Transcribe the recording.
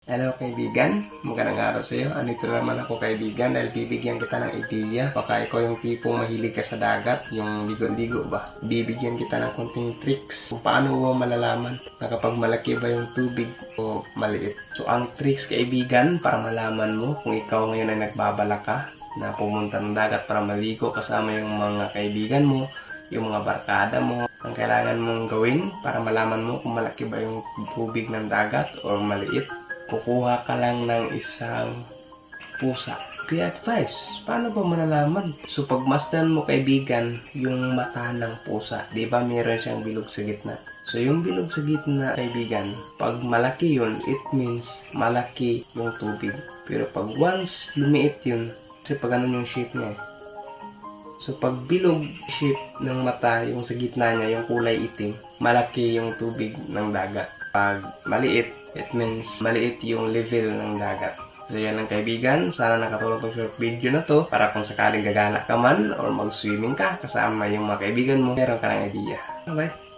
Hello kaibigan, magandang araw sa iyo. Andito naman ako kaibigan dahil bibigyan kita ng ideya. Baka ikaw yung tipong mahilig ka sa dagat, yung ligo-ligo ba? Bibigyan kita ng konting tricks kung paano mo malalaman na kapag malaki ba yung tubig o maliit. So ang tricks kaibigan para malaman mo kung ikaw ngayon ay nagbabala ka na pumunta ng dagat para maligo kasama yung mga kaibigan mo, yung mga barkada mo. Ang kailangan mong gawin para malaman mo kung malaki ba yung tubig ng dagat o maliit, kukuha ka lang ng isang pusa. Kaya advice, paano ba malalaman? So pagmasdan mo kaibigan, yung mata ng pusa, di ba meron siyang bilog sa gitna? So yung bilog sa gitna kaibigan, pag malaki yun, it means malaki yung tubig. Pero pag once lumiit yun, kasi pag ganun yung shape niya. So pag bilog shape ng mata, yung sa gitna niya, yung kulay itim, malaki yung tubig ng dagat. Pag maliit, it means maliit yung level ng dagat. So yan lang kaibigan, sana nakatulong tong short video na to para kung sakaling gagana ka man or mag-swimming ka kasama yung mga kaibigan mo, meron ka ng idea. Bye!